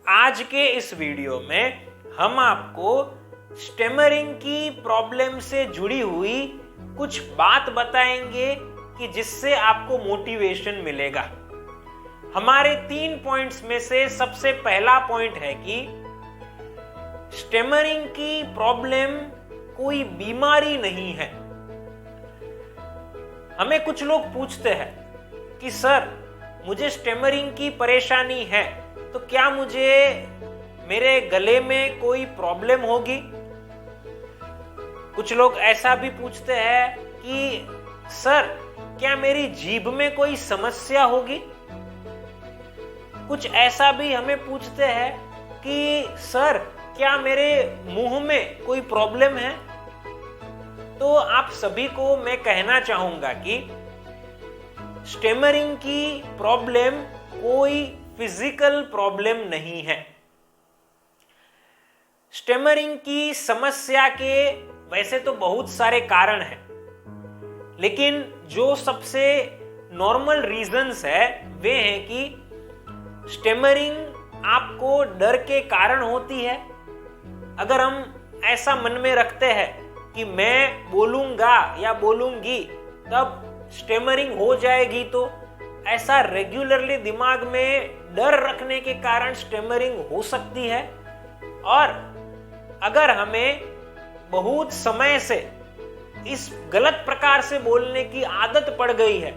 आज के इस वीडियो में हम आपको स्टेमरिंग की प्रॉब्लम से जुड़ी हुई कुछ बात बताएंगे कि जिससे आपको मोटिवेशन मिलेगा। हमारे 3 पॉइंट्स में से सबसे पहला पॉइंट है कि स्टेमरिंग की प्रॉब्लम कोई बीमारी नहीं है। हमें कुछ लोग पूछते हैं कि सर मुझे स्टेमरिंग की परेशानी है, तो क्या मुझे मेरे गले में कोई प्रॉब्लम होगी? कुछ लोग ऐसा भी पूछते हैं कि सर क्या मेरी जीभ में कोई समस्या होगी? कुछ ऐसा भी हमें पूछते हैं कि सर क्या मेरे मुंह में कोई प्रॉब्लम है? तो आप सभी को मैं कहना चाहूंगा कि स्टेमरिंग की प्रॉब्लम कोई फिजिकल प्रॉब्लम नहीं है। स्टेमरिंग की समस्या के वैसे तो बहुत सारे कारण हैं, लेकिन जो सबसे नॉर्मल रीजंस है वे हैं कि स्टेमरिंग आपको डर के कारण होती है। अगर हम ऐसा मन में रखते हैं कि मैं बोलूंगा या बोलूंगी तब स्टेमरिंग हो जाएगी, तो ऐसा रेगुलरली दिमाग में डर रखने के कारण स्टेमरिंग हो सकती है। और अगर हमें बहुत समय से इस गलत प्रकार से बोलने की आदत पड़ गई है,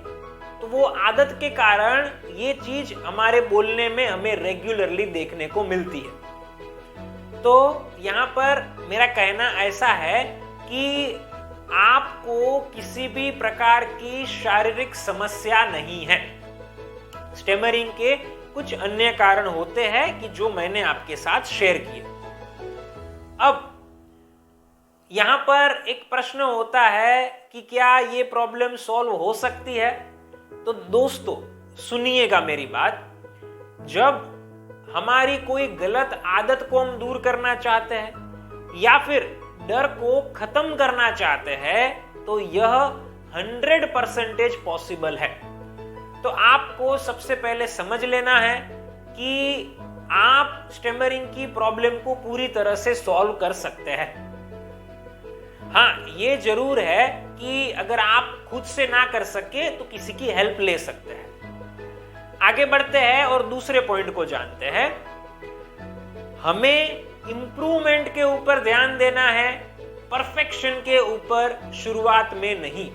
तो वो आदत के कारण ये चीज हमारे बोलने में हमें रेगुलरली देखने को मिलती है। तो यहां पर मेरा कहना ऐसा है कि आपको किसी भी प्रकार की शारीरिक समस्या नहीं है। स्टेमरिंग के कुछ अन्य कारण होते हैं कि जो मैंने आपके साथ शेयर किए। अब यहां पर एक प्रश्न होता है कि क्या ये प्रॉब्लम सॉल्व हो सकती है? तो दोस्तों सुनिएगा मेरी बात। जब हमारी कोई गलत आदत को हम दूर करना चाहते हैं या फिर डर को खत्म करना चाहते हैं, तो यह 100% पॉसिबल है। तो आपको सबसे पहले समझ लेना है कि आप स्टेमरिंग की प्रॉब्लम को पूरी तरह से सॉल्व कर सकते हैं। हाँ, ये जरूर है कि अगर आप खुद से ना कर सके तो किसी की हेल्प ले सकते हैं। आगे बढ़ते हैं और दूसरे पॉइंट को जानते हैं। हमें इंप्रूवमेंट के ऊपर ध्यान देना है, परफेक्शन के ऊपर शुरुआत में नहीं।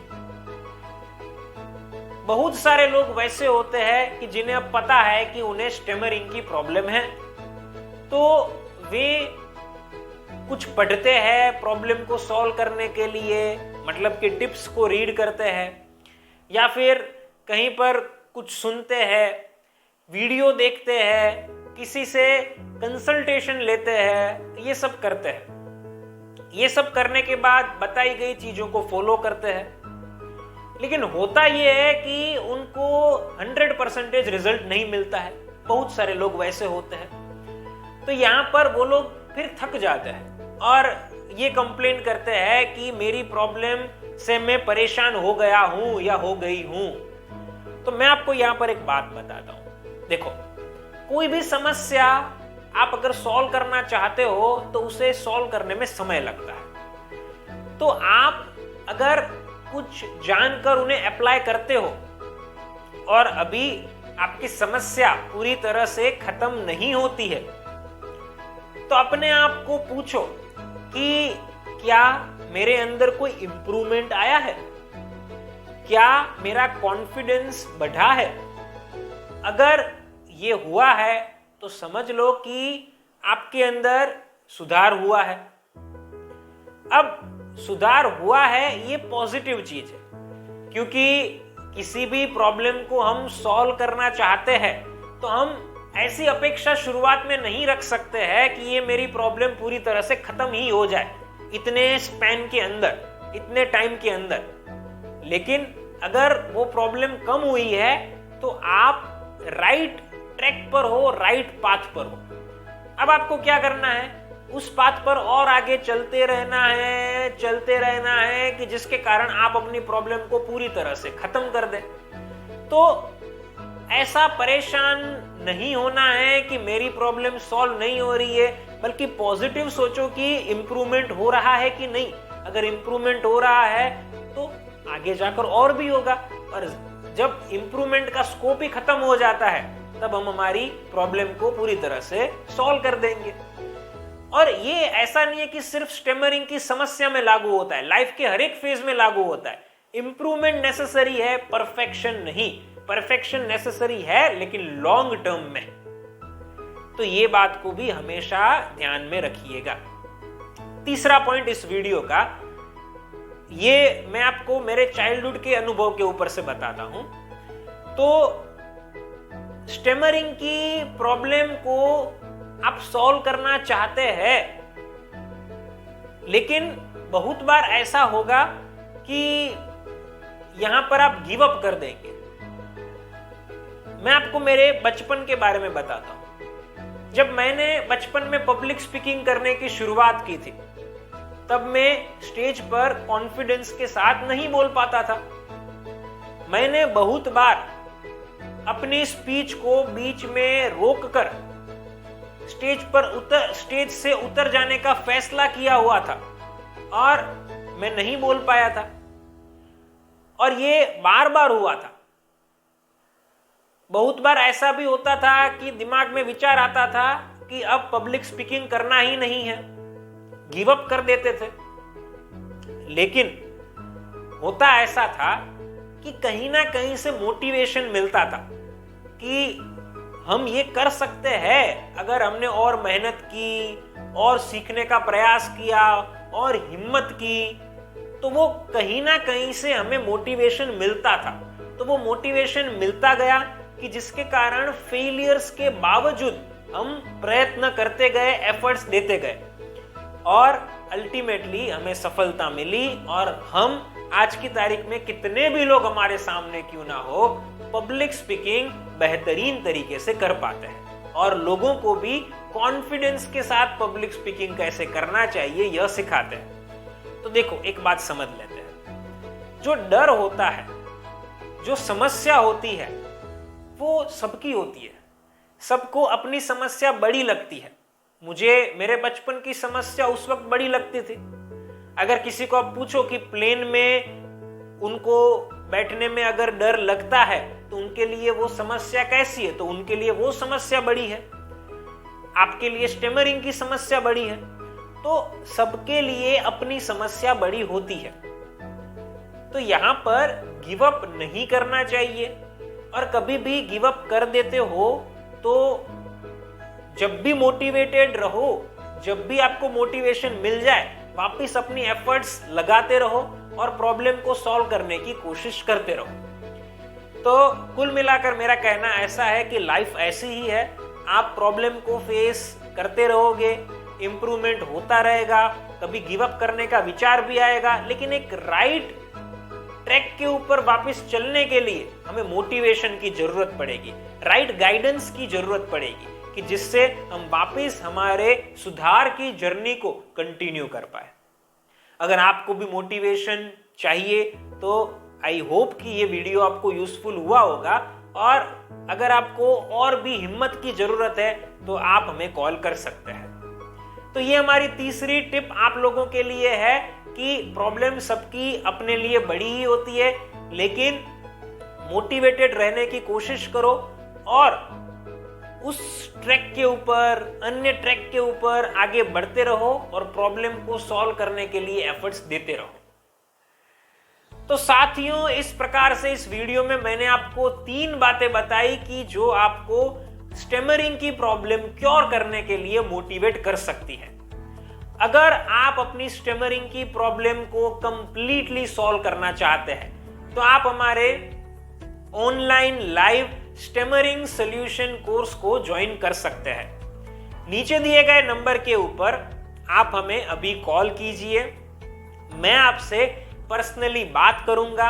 बहुत सारे लोग वैसे होते हैं कि जिन्हें अब पता है कि उन्हें स्टेमरिंग की प्रॉब्लम है, तो वे कुछ पढ़ते हैं प्रॉब्लम को सॉल्व करने के लिए, मतलब कि टिप्स को रीड करते हैं, या फिर कहीं पर कुछ सुनते हैं, वीडियो देखते हैं, किसी से कंसल्टेशन लेते हैं, ये सब करते हैं। ये सब करने के बाद बताई गई चीजों को फॉलो करते हैं, लेकिन होता यह है कि उनको 100% रिजल्ट नहीं मिलता है। बहुत सारे लोग वैसे होते हैं। तो यहां पर वो लोग फिर थक जाते हैं और ये कंप्लेन करते हैं कि मेरी प्रॉब्लम से मैं परेशान हो गया हूं या हो गई हूं। तो मैं आपको यहां पर एक बात बताता हूं। देखो, कोई भी समस्या आप अगर सॉल्व करना चाहते हो तो उसे सॉल्व करने में समय लगता है। तो आप अगर कुछ जानकर उन्हें अप्लाई करते हो और अभी आपकी समस्या पूरी तरह से खत्म नहीं होती है, तो अपने आप को पूछो कि क्या मेरे अंदर कोई इंप्रूवमेंट आया है? क्या मेरा कॉन्फिडेंस बढ़ा है? अगर ये हुआ है तो समझ लो कि आपके अंदर सुधार हुआ है। अब सुधार हुआ है ये पॉजिटिव चीज है, क्योंकि किसी भी प्रॉब्लम को हम सॉल्व करना चाहते हैं तो हम ऐसी अपेक्षा शुरुआत में नहीं रख सकते हैं कि ये मेरी प्रॉब्लम पूरी तरह से खत्म ही हो जाए इतने स्पैन के अंदर, इतने टाइम के अंदर। लेकिन अगर वो प्रॉब्लम कम हुई है तो आप राइट ट्रैक पर हो, राइट पाथ पर हो। अब आपको क्या करना है? उस पाथ पर और आगे चलते रहना है कि जिसके कारण आप अपनी प्रॉब्लम को पूरी तरह से खत्म कर दें। तो ऐसा परेशान नहीं होना है कि मेरी प्रॉब्लम सॉल्व नहीं हो रही है, बल्कि पॉजिटिव सोचो कि इंप्रूवमेंट हो रहा है कि नहीं। अगर इंप्रूवमेंट हो रहा है तो आगे जाकर और भी होगा, और जब इंप्रूवमेंट का स्कोप ही खत्म हो जाता है तब हम हमारी प्रॉब्लम को पूरी तरह से सॉल्व कर देंगे। और ये ऐसा नहीं है कि सिर्फ स्टेमरिंग की समस्या में लागू होता है, लाइफ के हर एक फेज में लागू होता है। इंप्रूवमेंट नेसेसरी है, परफेक्शन नहीं। परफेक्शन नेसेसरी है लेकिन लॉन्ग टर्म में। तो ये बात को भी हमेशा ध्यान में रखिएगा। तीसरा पॉइंट इस वीडियो का, ये मैं आपको मेरे चाइल्डहुड के अनुभव के ऊपर से बताता हूं। तो स्टेमरिंग की प्रॉब्लम को आप सॉल्व करना चाहते हैं, लेकिन बहुत बार ऐसा होगा कि यहां पर आप गिव अप कर देंगे। मैं आपको मेरे बचपन के बारे में बताता हूं। जब मैंने बचपन में पब्लिक स्पीकिंग करने की शुरुआत की थी, तब मैं स्टेज पर कॉन्फिडेंस के साथ नहीं बोल पाता था। मैंने बहुत बार अपनी स्पीच को बीच में रोककर स्टेज से उतर जाने का फैसला किया हुआ था और मैं नहीं बोल पाया था, और ये बार बार हुआ था। बहुत बार ऐसा भी होता था कि दिमाग में विचार आता था कि अब पब्लिक स्पीकिंग करना ही नहीं है, गिव अप कर देते थे। लेकिन होता ऐसा था कि कहीं ना कहीं से मोटिवेशन मिलता था कि हम ये कर सकते हैं। अगर हमने और मेहनत की और सीखने का प्रयास किया और हिम्मत की, तो वो कहीं ना कहीं से हमें मोटिवेशन मिलता था। तो वो मोटिवेशन मिलता गया कि जिसके कारण फेलियर्स के बावजूद हम प्रयत्न करते गए, एफर्ट्स देते गए, और अल्टीमेटली हमें सफलता मिली। और हम आज की तारीख में कितने भी लोग हमारे सामने क्यों ना हो, पब्लिक स्पीकिंग बेहतरीन तरीके से कर पाते हैं, और लोगों को भी कॉन्फिडेंस के साथ पब्लिक स्पीकिंग कैसे करना चाहिए यह सिखाते हैं। तो देखो, एक बात समझ लेते हैं। जो डर होता है, जो समस्या होती है, वो सबकी होती है। सबको अपनी समस्या बड़ी लगती है। मुझे मेरे बचपन की समस्या उस वक्त बड़ी लगती थी। अगर किसी को आप पूछो कि प्लेन में उनको बैठने में अगर डर लगता है तो उनके लिए वो समस्या कैसी है, तो उनके लिए वो समस्या बड़ी है। आपके लिए स्टेमरिंग की समस्या बड़ी है। तो सबके लिए अपनी समस्या बड़ी होती है। तो यहां पर गिव अप नहीं करना चाहिए, और कभी भी गिव अप कर देते हो तो जब भी मोटिवेटेड रहो, जब भी आपको मोटिवेशन मिल जाए, वापस अपनी एफर्ट्स लगाते रहो और प्रॉब्लम को सॉल्व करने की कोशिश करते रहो। तो कुल मिलाकर मेरा कहना ऐसा है कि लाइफ ऐसी ही है। आप प्रॉब्लम को फेस करते रहोगे, इंप्रूवमेंट होता रहेगा, कभी गिव अप करने का विचार भी आएगा, लेकिन एक राइट ट्रैक के ऊपर वापस चलने के लिए हमें मोटिवेशन की जरूरत पड़ेगी, राइट गाइडेंस की जरूरत पड़ेगी, कि जिससे हम वापस हमारे सुधार की जर्नी को कंटिन्यू कर पाए। अगर आपको भी मोटिवेशन चाहिए तो आई होप कि ये वीडियो आपको यूजफुल हुआ होगा, और अगर आपको और भी हिम्मत की जरूरत है तो आप हमें कॉल कर सकते हैं। तो ये हमारी तीसरी टिप आप लोगों के लिए है कि प्रॉब्लम सबकी अपने लिए बड़ी ही होती है, लेकिन मोटिवेटेड रहने की कोशिश करो और उस ट्रैक के ऊपर, अन्य ट्रैक के ऊपर आगे बढ़ते रहो और प्रॉब्लम को सॉल्व करने के लिए एफर्ट्स देते रहो। तो साथियों, इस प्रकार से इस वीडियो में मैंने आपको 3 बातें बताई कि जो आपको स्टेमरिंग की प्रॉब्लम क्योर करने के लिए मोटिवेट कर सकती है। अगर आप अपनी स्टेमरिंग की प्रॉब्लम को कंप्लीटली सॉल्व करना चाहते हैं तो आप हमारे online live stammering solution course को ज्वाइन कर सकते हैं। नीचे दिए गए नंबर के ऊपर आप हमें अभी कॉल कीजिए। मैं आपसे पर्सनली बात करूंगा,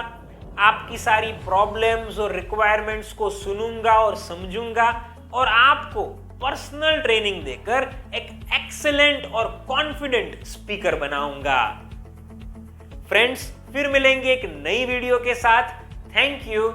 आपकी सारी प्रॉब्लम्स और रिक्वायरमेंट्स को सुनूंगा और समझूंगा, और आपको पर्सनल ट्रेनिंग देकर एक एक्सीलेंट और कॉन्फिडेंट स्पीकर बनाऊंगा। फ्रेंड्स, फिर मिलेंगे एक नई वीडियो के साथ। Thank you.